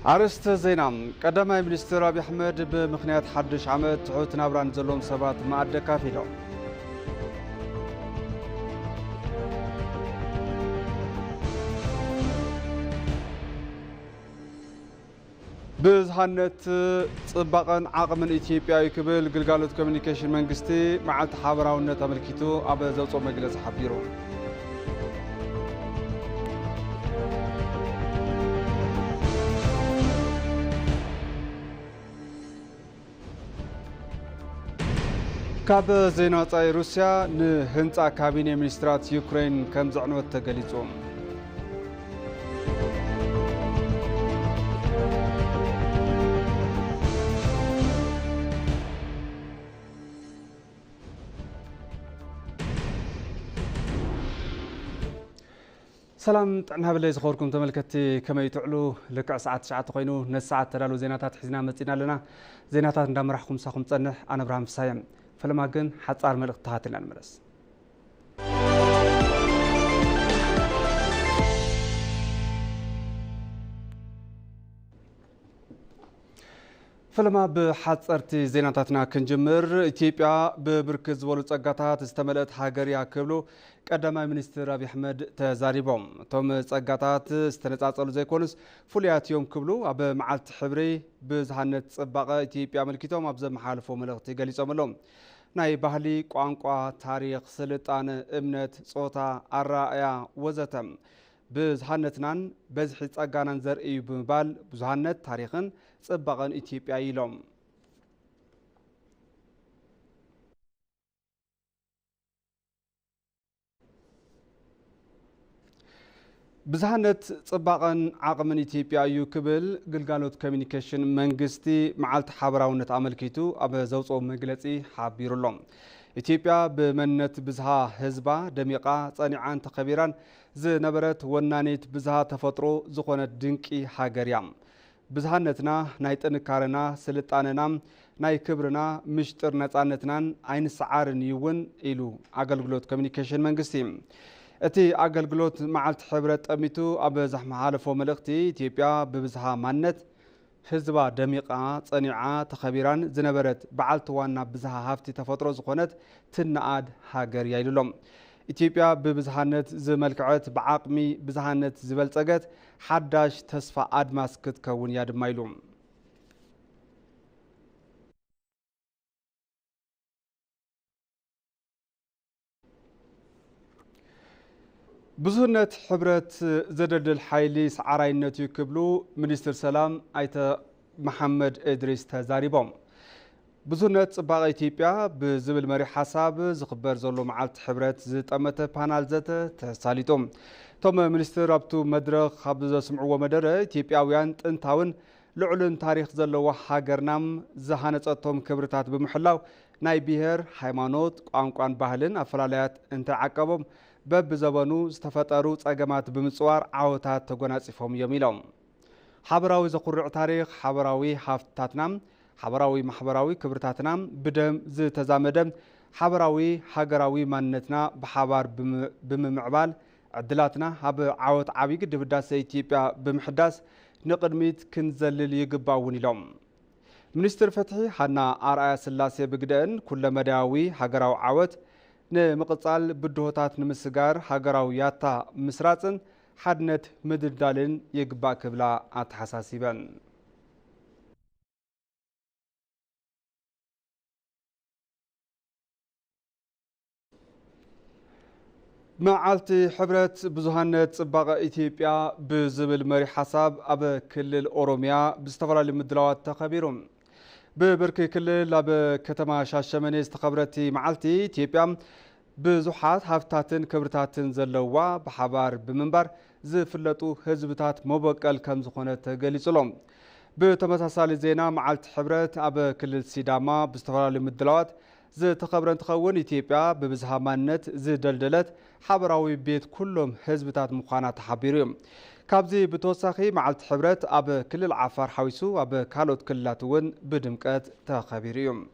عرست زينام قدما منستر أبي أحمد بمخنيات حدش عمد تعود نابران زلوم سبات مع الدكافيلو بزهنت صباقا عقم من إثيوبيا يكبل قلقالوت كوميونيكيشن منغستي مع التحابراونة أمريكيتو أبا زوصو مجلس حبيرو كاب زينات أي روسيا نهنتا كابيني منسترات يوكرين كم زعنوت تقليزهم سلام طعنا بالله يزخوركم تملكتي كما يتعلو لك ساعات ساعات قينو نص ساعات تلالو زيناتات حزنا مصينا لنا زيناتات ندمرحكم ساخم صنح انا ابراهيم فسايم فلما كن حصار ملقتات لنا نملس فلما بحصرتي زيناتاتنا كنجمر إثيوبيا ببركز ولو ጸጋታት استملت هاجر ياكبلو قدما منستر أبي أحمد تزاريبهم توم ጸጋታት استنጻጸሉ ዘይኮንስ فوليات يوم كبلو أب معلت حبري بزهنت صباقه إثيوبيا ملكيتهم أبز محالفو ملغتي ገሊጾምሎም ናይ ባህሊ ቋንቋ ታሪኽ ስልጣነ እምነት ጾታ አራያ ወዘተም بزهنتنان بزح ጸጋናን ዘርኢ ብምባል ብዙሃነት ታሪኽን ጽባቐን ኢትዮጵያ ኢሎም بزهنت ጽባቐን ዓቕምን ኢትዮጵያ እዩ ክብል ግልጋሎት ኮሚኒኬሽን መንግስቲ መዓልቲ ሓበራውነት ኣመልኪቱ ኣብ ዘውፅኦ መግለጺ ሓቢሩሎም ኢትዮጵያ ብመንነት ብዝሃ ህዝባ ደሚቃ ጸኒዓን ተኸቢራን ዝነበረት ወናኔት ብዝሃ ተፈጥሮ ዝኾነት ድንቂ ሃገር እያ ብዝሃነትና ናይ ጥንካረና ስልጣነና ናይ ክብርና ምሽጥር ነፃነትናን ኣይንሰዓርን ይውን ኢሉ ኣገልግሎት ኮሚኒኬሽን መንግስቲ እቲ ኣገልግሎት መዓልቲ ሕብረት ጠሚቱ ኣብ ዘሕመሓለፎ መልእኽቲ ኢትዮጵያ ብብዝሃ ማንነት ህዝባ ደሚቃ ጸኒዓ ተኸቢራን ዝነበረት በዓልቲ ዋና ብዝሃ ሃፍቲ ተፈጥሮ ዝኾነት ትንኣድ ሃገር እያ ኢሉሎም ኢትዮጵያ ብብዝሃነት ዝመልክዐት ብዓቕሚ ብዝሃነት ዝበልጸገት ሓዳሽ ተስፋ ኣድማስ ክትከውን እያ ድማ ኢሉ ብዙህነት ሕብረት ዘደልድል ሓይሊ ሰዓራይነት ይክብሉ ሚኒስትር ሰላም ኣይተ መሐመድ እድሪስ ተዛሪቦም ብዙህነት ጽባቐ ኢትዮጵያ ብዝብል መሪ ሓሳብ ዝኽበር ዘሎ መዓልቲ ሕብረት ዝጠመተ ፓናል ዘተ ተሳሊጦም ቶም ሚኒስትር ኣብቱ መድረኽ ኣብ ዘስምዕዎ መደረ ኢትዮጵያውያን ጥንታውን ልዑልን ታሪኽ ዘለዎ ሃገርናም ዝሃነጸቶም ክብርታት ብምሕላው ናይ ብሔር ሃይማኖት ቋንቋን ባህልን ኣፈላላያት እንተዓቀቦም በብዘበኑ ዝተፈጠሩ ጸገማት ብምጽዋር ዓወታት ተጎናጺፎም እዮም ኢሎም ሓበራዊ ዘኹርዕ ታሪኽ ሓበራዊ ሃፍትታትና ሓበራዊ ማሕበራዊ ክብርታትና ብደም ዝተዛመደ ሓበራዊ ሃገራዊ ማንነትና ብሓባር ብምምዕባል ዕድላትና ኣብ ዓወት ዓብይ ግድብ ህዳሴ ኢትዮጵያ ብምሕዳስ ንቅድሚት ክንዘልል ይግባውን ኢሎም ሚኒስትር ፍትሒ ሓና ኣርኣያ ስላሴ ብግደን ኩለ መዳያዊ ሃገራዊ ዓወት ንምቅጻል ብድሆታት ንምስጋር ሃገራዊ ያታ ምስራጽን ሓድነት ምድልዳልን ይግባእ ክብላ ኣተሓሳሲበን መዓልቲ ሕብረት ብዙሃነት ጽባቐ ኢትዮጵያ ብዝብል መሪ ሓሳብ ኣብ ክልል ኦሮሚያ ብዝተፈላለዩ ምድላዋት ተኸቢሩ ببركي كل لاب كتما شاشمني استخبرتي معلتي إثيوبيا بزحات هفتاتن كبرتاتن زلوا بحبار بمنبر زفلتو حزبتات مبقل كم زخونة قليصلهم بتمساسال زينا معلت حبرت أب كل سيداما باستفرال مدلوات زي تخبرن تخون إثيوبيا ببزها مانت زي دلدلت حبراوي بيت كلهم حزبتات مخانات حبيرهم كابزي بتوسخي معلت حبرت أب كل العفار حويسو أب كالوت كلاتون بدمكات تخبيريهم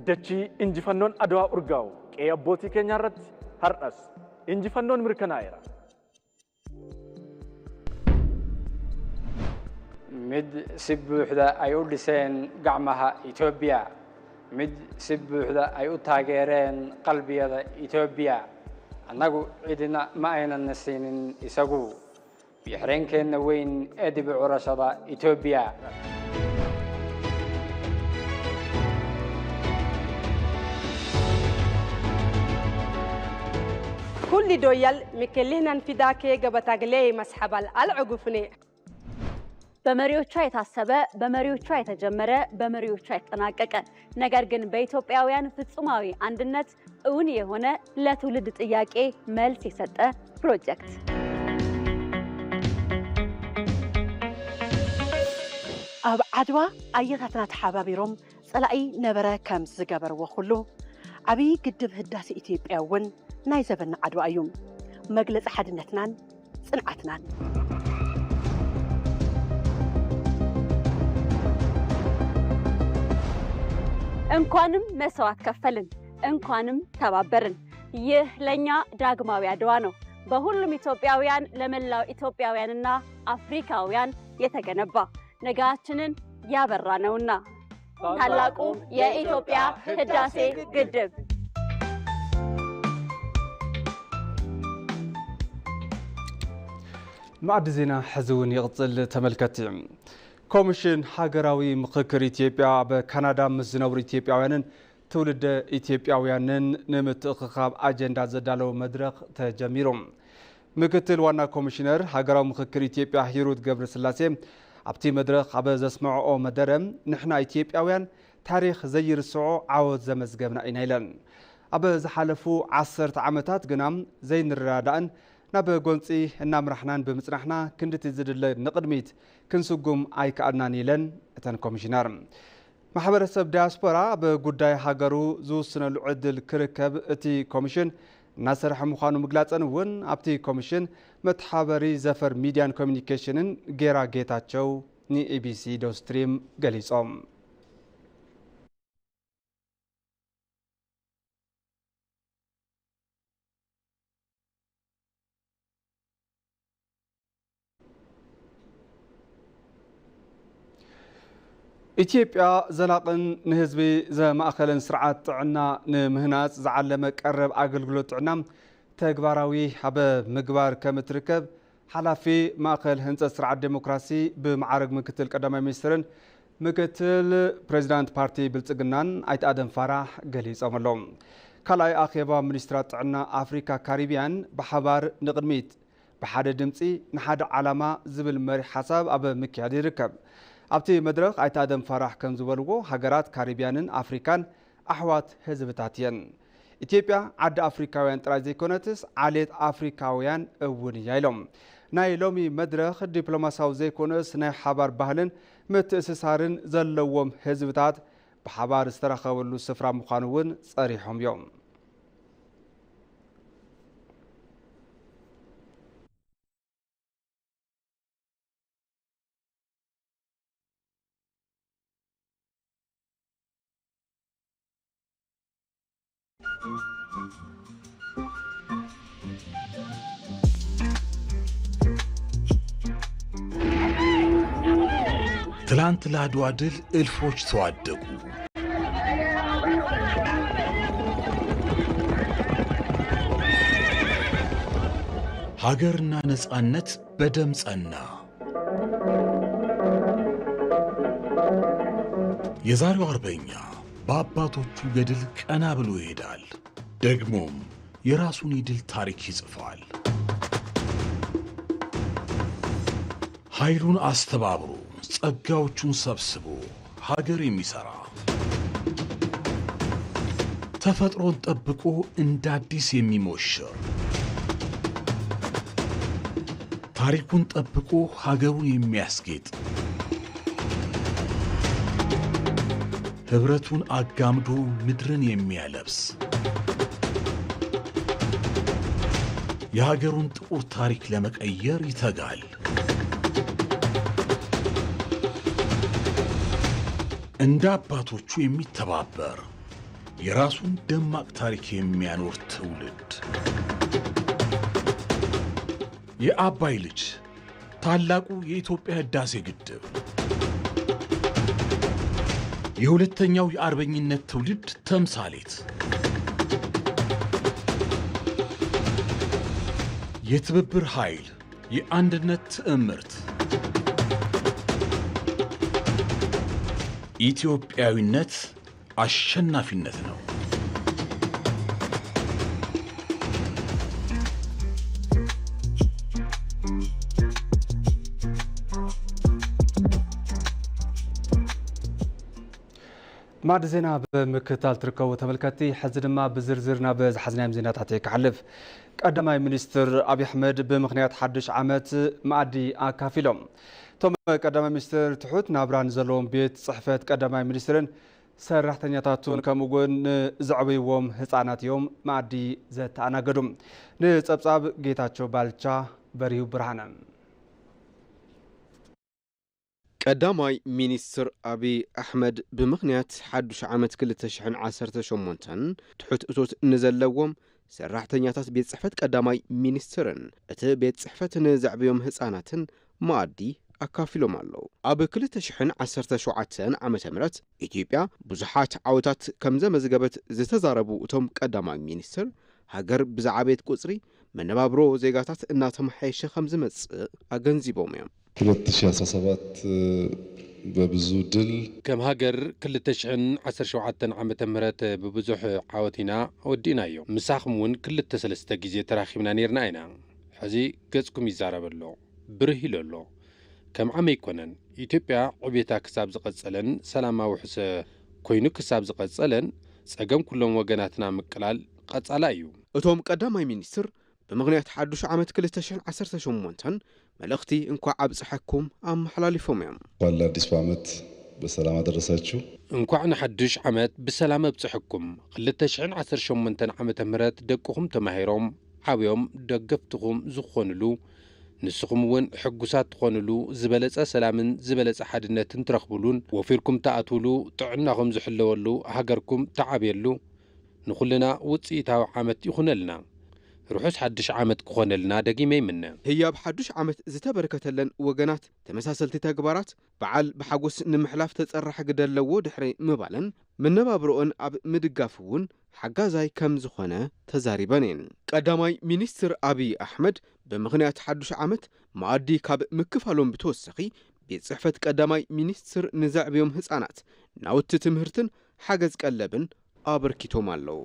دتشي إنجفنون أدوا أرجاو كي أبوتي كنيارت هرأس إنجفنون مركنايرا مد سبوحدا أيو لسان قعمها إثيوبيا مد سبوحدا أيو تاجرين قلبي هذا إثيوبيا أناقو عيدنا ما أين النسين يسقو بيحرين كنا وين أدب عرشة إثيوبيا كل دويل مكلهنا في ذاك جبتاجلي مسحب العقفني በመሪዎቿ የታሰበ በመሪዎቿ የተጀመረ በመሪዎቿ የተጠናቀቀ ነገር ግን በኢትዮጵያውያን ፍጹማዊ አንድነት እውን የሆነ ለትውልድ ጥያቄ መልስ የሰጠ ፕሮጀክት ኣብ ዓድዋ ኣየታትና ተሓባቢሮም ጸላኢ ነበረ ከም ዝገበርዎ ኩሉ ዓብይ ግድብ ህዳሴ ኢትዮጵያ እውን ናይ ዘበና ዓድዋ እዩ መግለጺ ሓድነትናን ጽንዓትናን እንኳንም መስዋዕት ከፈልን እንኳንም ተባበርን ይህ ለኛ ዳግማዊ አድዋ ነው በሁሉም ኢትዮጵያውያን ለመላው ኢትዮጵያውያንና አፍሪካውያን የተገነባ ነጋችንን ያበራ ነውና ታላቁ የኢትዮጵያ ህዳሴ ግድብ ማዕድ ዜና ሕዝውን ይቅጽል ተመልከቲ ኮሚሽን ሀገራዊ ምክክር ኢትዮጵያ በካናዳ ምዝነብሩ ኢትዮጵያውያንን ትውልደ ኢትዮጵያውያንን ንምትእኽኻብ አጀንዳ ዘዳለው መድረክ ተጀሚሩ ምክትል ዋና ኮሚሽነር ሀገራዊ ምክክር ኢትዮጵያ ሂሩት ገብረስላሴ ኣብቲ መድረክ ኣብ ዘስምዖ መደረም ንሕና ኢትዮጵያውያን ታሪክ ዘይርስዖ ዓወት ዘመዝገብና ኢና ኢለን ኣብ ዝሓለፉ 10 ዓመታት ግና ዘይንረዳዳእን ናብ ጎንፂ እናምራሕናን ብምጽናሕና ክንድቲ ዝድለ ንቅድሚት ክንስጉም ኣይከኣድናን ኢለን እተን ኮሚሽነር ማሕበረሰብ ዲያስፖራ በጉዳይ ሃገሩ ዝውስነሉ ዕድል ክርከብ እቲ ኮሚሽን እናሰርሐ ምዃኑ ምግላጸን እውን ኣብቲ ኮሚሽን መተሓበሪ ዘፈር ሚድያን ኮሚኒኬሽንን ጌራ ጌታቸው ንኢቢሲ ዶስትሪም ገሊጾም ኢትዮጵያ ዘላቅን ንህዝቢ ዘማእከለን ስርዓት ጥዕና ንምህናጽ ዝዓለመ ቀረብ አገልግሎት ጥዕና ተግባራዊ ኣብ ምግባር ከም ትርከብ ሓላፊ ማእከል ህንጸት ስርዓት ዴሞክራሲ ብማዕረግ ምክትል ቀዳማይ ሚኒስትርን ምክትል ፕሬዚዳንት ፓርቲ ብልጽግናን ኣይተ ኣደም ፋራህ ገሊጾም ኣሎም ካልኣይ ኣኼባ ሚኒስትራት ጥዕና አፍሪካ ካሪቢያን ብሓባር ንቅድሚት ብሓደ ድምፂ ንሓደ ዓላማ ዝብል መሪ ሓሳብ ኣብ ምክያድ ይርከብ ኣብቲ መድረክ ኣይተ ኣደም ፋራህ ከም ዝበልዎ ሃገራት ካሪቢያንን አፍሪካን ኣሕዋት ህዝብታት እየን ኢትዮጵያ ዓዲ አፍሪካውያን ጥራይ ዘይኮነትስ ዓሌት አፍሪካውያን እውን እያ ኢሎም ናይ ሎሚ መድረክ ዲፕሎማሲያዊ ዘይኮነስ ናይ ሓባር ባህልን ምትእስሳርን ዘለዎም ህዝብታት ብሓባር ዝተረኸበሉ ስፍራ ምዃኑ እውን ጸሪሖም እዮም ትላንት ለአድዋ ድል እልፎች ተዋደቁ ሀገርና ነጻነት በደም ጸና የዛሬው አርበኛ በአባቶቹ ገድል ቀና ብሎ ይሄዳል ደግሞም የራሱን የድል ታሪክ ይጽፋል ኃይሉን አስተባብሮ ጸጋዎቹን ሰብስቦ ሀገር የሚሰራ ተፈጥሮን ጠብቆ እንደ አዲስ የሚሞሽር ታሪኩን ጠብቆ ሀገሩን የሚያስጌጥ ህብረቱን አጋምዶ ምድርን የሚያለብስ የሀገሩን ጥቁር ታሪክ ለመቀየር ይተጋል እንደ አባቶቹ የሚተባበር የራሱን ደማቅ ታሪክ የሚያኖር ትውልድ የአባይ ልጅ ታላቁ የኢትዮጵያ ህዳሴ ግድብ የሁለተኛው የአርበኝነት ትውልድ ተምሳሌት የትብብር ኃይል የአንድነት ትዕምርት ኢትዮጵያዊነት አሸናፊነት ነው። ማድ ዜና በምክታል ትርከው ተመልከቲ ሕዚ ድማ ብዝርዝርና በዝሓዝናዮም ዜናታት ይከሓልፍ ቀዳማይ ሚኒስትር አብይ አሕመድ ብምኽንያት ሓድሽ ዓመት ማኣዲ ኣካፊሎም ቶም ቀዳማይ ሚኒስትር ትሑት ናብራን ዘለዎም ቤት ጽሕፈት ቀዳማይ ሚኒስትርን ሰራሕተኛታቱን ከምኡውን ዘዕብይዎም ህፃናት እዮም ማኣዲ ዘተኣናገዱም ንጸብጻብ ጌታቸው ባልቻ በሪሁ ብርሃነ ቀዳማይ ሚኒስትር አብይ አሕመድ ብምኽንያት ሓድሽ ዓመት 2018 ትሑት እቶት ንዘለዎም ሰራሕተኛታት ቤት ጽሕፈት ቀዳማይ ሚኒስትርን እቲ ቤት ጽሕፈት ንዘዕብዮም ህፃናትን ማኣዲ ኣካፊሎም ኣለዉ ኣብ 2017 ዓመተ ምህረት ኢትዮጵያ ብዙሓት ዓወታት ከም ዘመዝገበት ዝተዛረቡ እቶም ቀዳማይ ሚኒስትር ሃገር ብዛዕቤት ቁጽሪ መነባብሮ ዜጋታት እናተመሓየሸ ከም ዝመጽእ ኣገንዚቦም እዮም 2017 በብዙ ድል ከም ሃገር 2017 ዓመተ ምህረት ብብዙሕ ዓወቲና ወዲእናዮ ምሳኹም እውን 2-3 ግዜ ተራኺብና ነርና ኢና ሕዚ ገጽኩም ይዛረበሎ ብርህ ኢሎሎ ከም ዓመ ይኮነን ኢትዮጵያ ዕቤታ ክሳብ ዝቐጸለን ሰላማዊ ውሕሰ ኮይኑ ክሳብ ዝቐጸለን ጸገም ኩሎም ወገናትና ምቅላል ቀጻላ እዩ እቶም ቀዳማይ ሚኒስትር ብምኽንያት ሓድሽ ዓመት 2018 መልእኽቲ እንኳ ኣብጽሐኩም ኣመሓላሊፎም እዮም ዋላ አዲስ ዓመት በሰላም አደረሳችሁ እንኳዕ ንሓድሽ ዓመት ብሰላም ኣብጽሕኩም 2018 ዓመተ ምህረት ደቅኹም ተማሂሮም ዓብዮም ደገፍትኹም ዝኾኑሉ ንስኹም እውን ሕጉሳት ትኾኑሉ ዝበለጸ ሰላምን ዝበለጸ ሓድነትን ትረኽቡሉን ወፊርኩም ተኣትውሉ ጥዕናኹም ዝሕለወሉ ሃገርኩም ተዓብየሉ ንኹልና ውጽኢታዊ ዓመት ይኹነልና ርሑስ ሓድሽ ዓመት ክኾነልና ደጊመ ይምነ ህያብ ሓድሽ ዓመት ዝተበረከተለን ወገናት ተመሳሰልቲ ተግባራት በዓል ብሓጎስ ንምሕላፍ ተጸራሐ ግደለዎ ድሕሪ ምባለን መነባብሮን ኣብ ምድጋፍ እውን ሓጋዛይ ከም ዝኾነ ተዛሪበን እየን ቀዳማይ ሚኒስትር አብይ አሕመድ ብምኽንያት ሓድሽ ዓመት ማኣዲ ካብ ምክፋሎም ብተወሳኺ ቤት ጽሕፈት ቀዳማይ ሚኒስትር ንዘዕብዮም ህፃናት ናውቲ ትምህርትን ሓገዝ ቀለብን ኣበርኪቶም ኣለዉ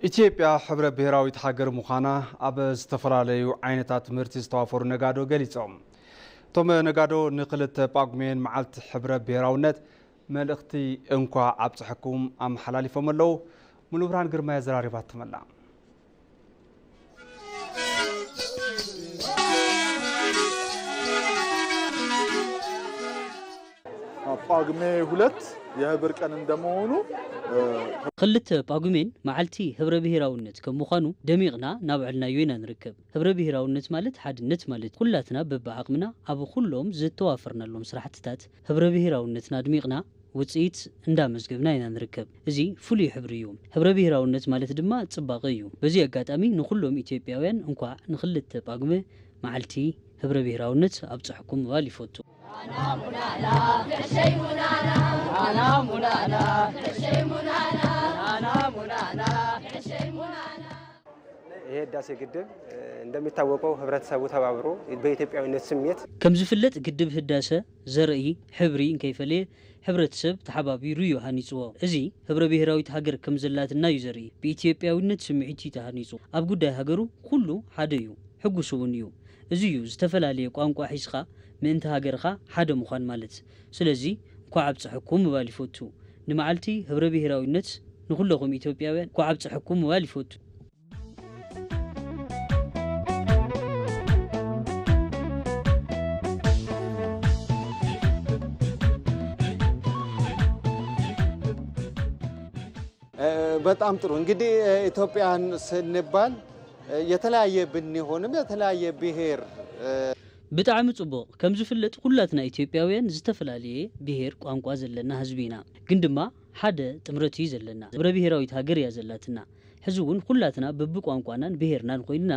ኢትዮጵያ ሕብረ ብሔራዊት ሃገር ምዃና ኣብ ዝተፈላለዩ ዓይነታት ትምህርቲ ዝተዋፈሩ ነጋዶ ገሊጾም እቶም ነጋዶ ንክልተ ጳጉሜን መዓልቲ ሕብረ ብሔራውነት መልእኽቲ እንኳ ኣብጽሕኩም ኣመሓላሊፎም ኣለዉ ሙሉ ብርሃን ግርማ ዘራሪባት ትመላ ጳጉሜ 2 የህብር ቀን እንደመሆኑ ክልተ ጳጉሜን መዓልቲ ሕብረ ብሔራውነት ከም ምዃኑ ደሚቕና ናብዕልናዮ ኢና ንርከብ ሕብረ ብሔራውነት ማለት ሓድነት ማለት ኩላትና በብዓቕምና ኣብ ኩሎም ዝተዋፈርናሎም ስራሕትታት ሕብረ ብሔራውነትና ድሚቕና ውጽኢት እንዳመዝገብና ኢና ንርከብ እዚ ፍሉይ ሕብሪ እዩ ሕብረ ብሔራውነት ማለት ድማ ጽባቐ እዩ በዚ ኣጋጣሚ ንኹሎም ኢትዮጵያውያን እንኳ ንክልተ ጳጉሜ መዓልቲ ሕብረ ብሔራውነት ኣብጽሕኩም ምባል ይፈቱ ይሄ ህዳሴ ግድብ እንደሚታወቀው ህብረተሰቡ ተባብሮ በኢትዮጵያዊነት ስሜት ከም ዝፍለጥ ግድብ ህዳሴ ዘርኢ ሕብሪ እንከይፈለየ ሕብረተሰብ ተሓባቢሩ እዩ ሃኒጽዎ እዚ ሕብረ ብሔራዊት ሃገር ከም ዘላትና እዩ ዘርኢ ብኢትዮጵያዊነት ስምዒት እዩ ተሃኒጹ ኣብ ጉዳይ ሃገሩ ኩሉ ሓደ እዩ ሕጉስ እውን እዩ እዚ እዩ ዝተፈላለየ ቋንቋ ሒዝኻ ምእንቲ ሃገርኻ ሓደ ምዃን ማለት ስለዚ እንኳ ኣብጽሕኩም ምባል ይፈቱ ንመዓልቲ ሕብረ ብሔራዊነት ንኹለኹም ኢትዮጵያውያን እንኳ ኣብጽሕኩም ምባል ይፈቱ በጣም ጥሩ እንግዲህ ኢትዮጵያን ስንባል የተለያየ ብንሆንም የተለያየ ብሔር ብጣዕሚ ጽቡቕ ከም ዝፍለጥ ኩላትና ኢትዮጵያውያን ዝተፈላለየ ብሔር ቋንቋ ዘለና ህዝቢና ግን ድማ حدا تمرتي زلنا هبره بهراويت هاجر يا زلاتنا حزون كلاتنا ببቋንቋናን ብሄርናን ኮይና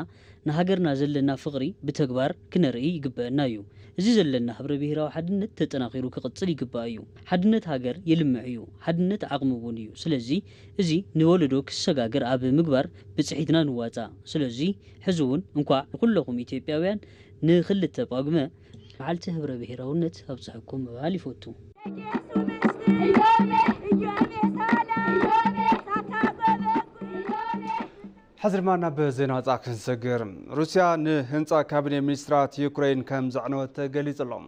ንሃገርና ዘለና ፍቅሪ ብተግባር ክነርኢ ይግበአና እዩ እዚ ዘለና ህብረ ብሄራዊ ሓድነት ተጠናኺሩ ክቅፅል ይግባእ እዩ ሓድነት ሃገር ይልምዕ እዩ ሓድነት ዓቕሚ እውን እዩ ስለዚ እዚ ንወለዶ ክሰጋገር ኣብ ምግባር ብጽሒትና ንዋፃ ስለዚ ሕዝውን እንኳዕ ኩለኩም ኢትዮጵያውያን ንክልተ ጳጉመ መዓልቲ ህብረ ብሄራውነት ኣብፅሕኩም መባል ይፈቱ حزر معنا بزينات أكن سجر روسيا نهنسا كابينة مينسترات يوكرين كم زعنوت جليز اللهم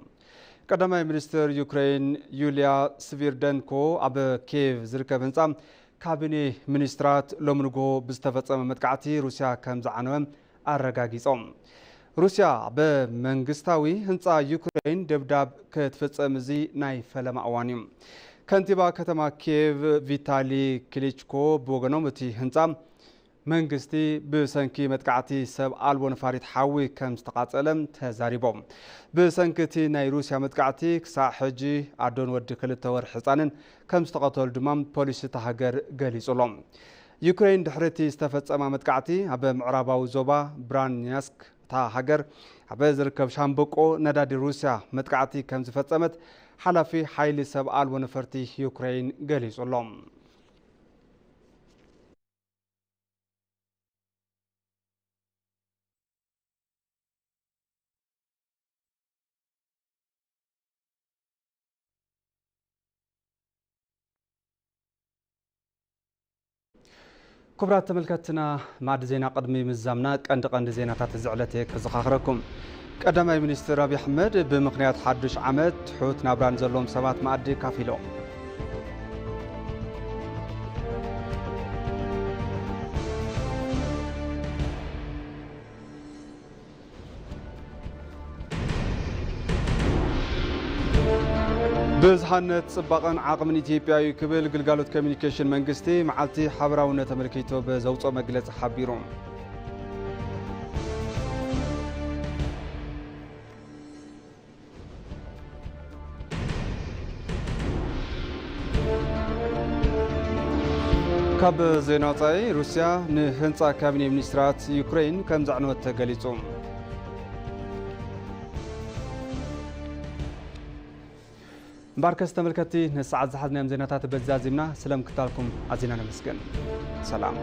قدماء مينستر يوكرين يوليا سفيردنكو أب كيف زركب هنسا كابينة مينسترات لومنغو بستفت مدقعتي روسيا كم زعنوم الرجاجيزهم روسيا بمنغستاوي هنسا يوكرين دبداب كتفت مزي ناي فلم أوانيم كنتيبا كتما كيف فيتالي كليتشكو بوغنومتي هنسا منغستي بسنكي مدقعتي سب آلبون فاريد حاوي كم استقاطلم تزاريبهم بسنكتي ناي روسيا مدقعتي كسا حجي عدون ود كلتا ور حصانن كم استقاطل دمام بوليس تهاجر غليصلهم يوكرين دحرتي استفصما مدقعتي اب معرباو زوبا برانياسك تا هاجر اب زركب شامبقو ندادي روسيا مدقعتي كم زفصمت حلفي حيلي سب آلبون فرتي يوكرين غليصلهم كبرات تملكتنا معد زينا قدمي مزامنا قند زيناتات زعلتك كزخاخركم قدماي مينستر ابي احمد بمقنيات حدش عمد حوت نابران زلوم سبات معد كافيلو بزحنت صباقن عقمن ኢትዮጵያዊ ክብል ግልጋሎት ኮሚኒኬሽን መንግስቲ መዓልቲ ሓበራውነት ተመልኪቶ በዘውጾ መግለጽ ሓቢሮም ካብ ዜና ወጻኢ ሩስያ ንህንጻ ካቢኔ ሚኒስትራት ዩክሬን ከም ዘዕነወት ተገሊጹ باركس تملكتي نسعد زحدنا مزيناتات بزازمنا سلام كتالكم عزينا نمسكن سلام